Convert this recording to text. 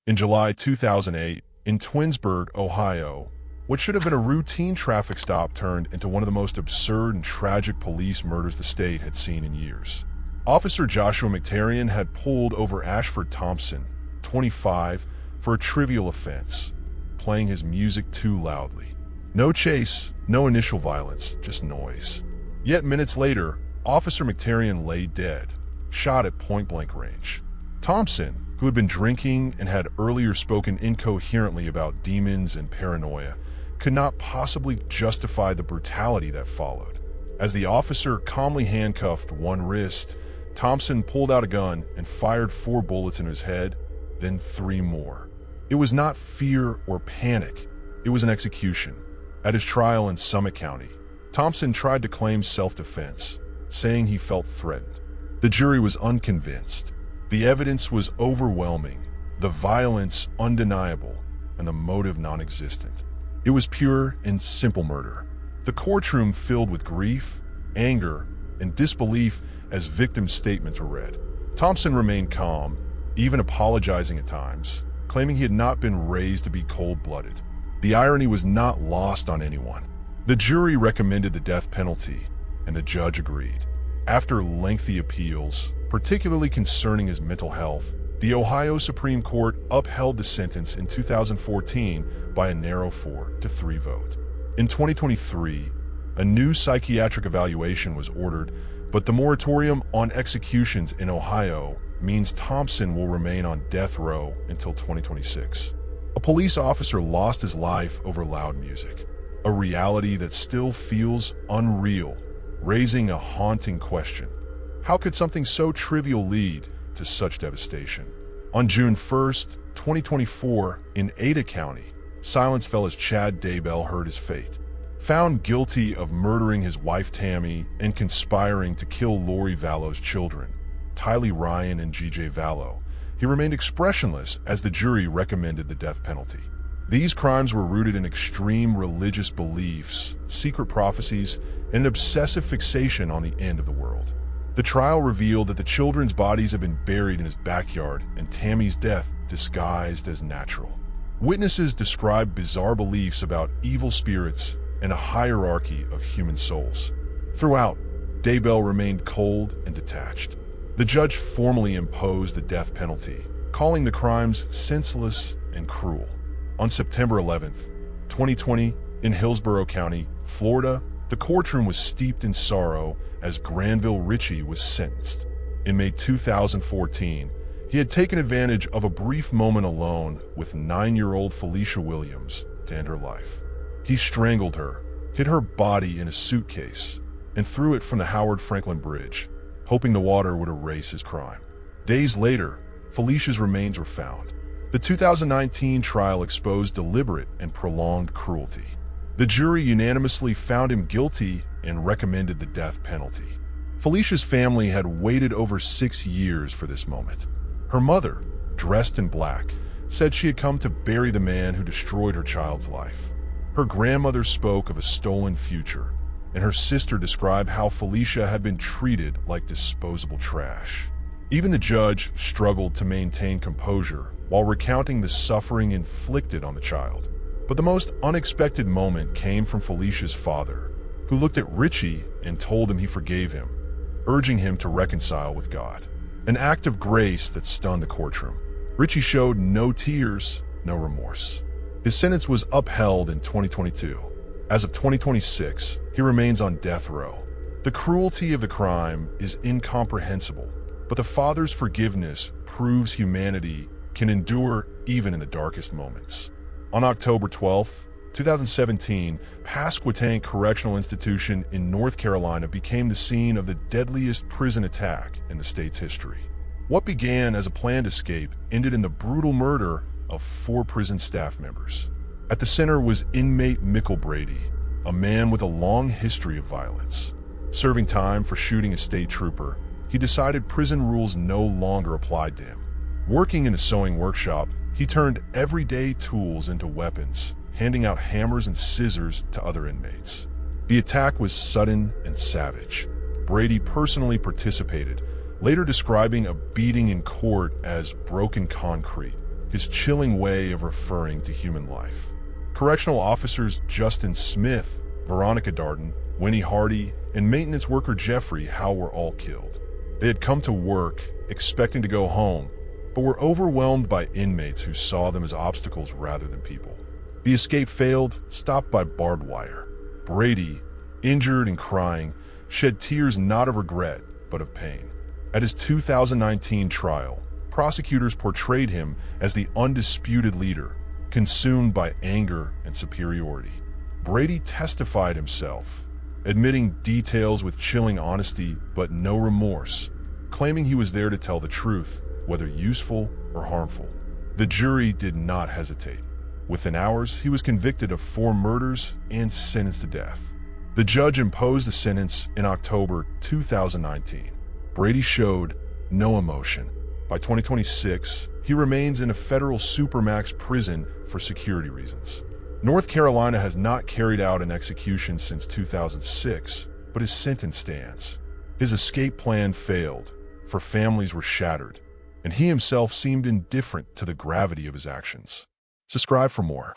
In July 2008, in Twinsburg, Ohio, what should have been a routine traffic stop turned into one of the most absurd and tragic police murders the state had seen in years. Officer Joshua McTarian had pulled over Ashford Thompson, 25, for a trivial offense, playing his music too loudly. No chase, no initial violence, just noise. Yet minutes later, Officer McTarian lay dead, shot at point-blank range. Thompson, who had been drinking and had earlier spoken incoherently about demons and paranoia, could not possibly justify the brutality that followed. As the officer calmly handcuffed one wrist, Thompson pulled out a gun and fired 4 bullets in his head, then 3 more. It was not fear or panic, it was an execution. At his trial in Summit County, Thompson tried to claim self-defense, saying he felt threatened. The jury was unconvinced. The evidence was overwhelming, the violence undeniable, and the motive non-existent. It was pure and simple murder. The courtroom filled with grief, anger, and disbelief as victims' statements were read. Thompson remained calm, even apologizing at times, claiming he had not been raised to be cold-blooded. The irony was not lost on anyone. The jury recommended the death penalty, and the judge agreed. After lengthy appeals, particularly concerning his mental health, the Ohio Supreme Court upheld the sentence in 2014 by a narrow 4-3 vote. In 2023, a new psychiatric evaluation was ordered, but the moratorium on executions in Ohio means Thompson will remain on death row until 2026. A police officer lost his life over loud music, a reality that still feels unreal, raising a haunting question. How could something so trivial lead to such devastation? On June 1st, 2024, in Ada County, silence fell as Chad Daybell heard his fate. Found guilty of murdering his wife Tammy and conspiring to kill Lori Vallow's children, Tylee Ryan and G.J. Vallow, he remained expressionless as the jury recommended the death penalty. These crimes were rooted in extreme religious beliefs, secret prophecies, and an obsessive fixation on the end of the world. The trial revealed that the children's bodies had been buried in his backyard and Tammy's death disguised as natural. Witnesses described bizarre beliefs about evil spirits and a hierarchy of human souls. Throughout, Daybell remained cold and detached. The judge formally imposed the death penalty, calling the crimes senseless and cruel. On September 11th, 2020, in Hillsborough County, Florida, the courtroom was steeped in sorrow as Granville Ritchie was sentenced. In May 2014, he had taken advantage of a brief moment alone with 9-year-old Felicia Williams to end her life. He strangled her, hid her body in a suitcase, and threw it from the Howard Franklin Bridge, hoping the water would erase his crime. Days later, Felicia's remains were found. The 2019 trial exposed deliberate and prolonged cruelty. The jury unanimously found him guilty and recommended the death penalty. Felicia's family had waited over 6 years for this moment. Her mother, dressed in black, said she had come to bury the man who destroyed her child's life. Her grandmother spoke of a stolen future, and her sister described how Felicia had been treated like disposable trash. Even the judge struggled to maintain composure while recounting the suffering inflicted on the child. But the most unexpected moment came from Felicia's father, who looked at Ritchie and told him he forgave him, urging him to reconcile with God. An act of grace that stunned the courtroom. Ritchie showed no tears, no remorse. His sentence was upheld in 2022. As of 2026, he remains on death row. The cruelty of the crime is incomprehensible, but the father's forgiveness proves humanity can endure even in the darkest moments. On October 12, 2017, Pasquotank Correctional Institution in North Carolina became the scene of the deadliest prison attack in the state's history. What began as a planned escape ended in the brutal murder of 4 prison staff members. At the center was inmate Mikkel Brady, a man with a long history of violence. Serving time for shooting a state trooper, he decided prison rules no longer applied to him. Working in a sewing workshop, he turned everyday tools into weapons, handing out hammers and scissors to other inmates. The attack was sudden and savage. Brady personally participated, later describing a beating in court as broken concrete. his chilling way of referring to human life. Correctional officers Justin Smith, Veronica Darden, Winnie Hardy, and maintenance worker Jeffrey Howe were all killed. They had come to work, expecting to go home, but were overwhelmed by inmates who saw them as obstacles rather than people. The escape failed, stopped by barbed wire. Brady, injured and crying, shed tears not of regret, but of pain. At his 2019 trial, prosecutors portrayed him as the undisputed leader, consumed by anger and superiority. Brady testified himself, admitting details with chilling honesty but no remorse, claiming he was there to tell the truth, whether useful or harmful. The jury did not hesitate. Within hours, he was convicted of 4 murders and sentenced to death. The judge imposed the sentence in October 2019. Brady showed no emotion. By 2026, he remains in a federal supermax prison for security reasons. North Carolina has not carried out an execution since 2006, but his sentence stands. His escape plan failed, for families were shattered, and he himself seemed indifferent to the gravity of his actions. Subscribe for more.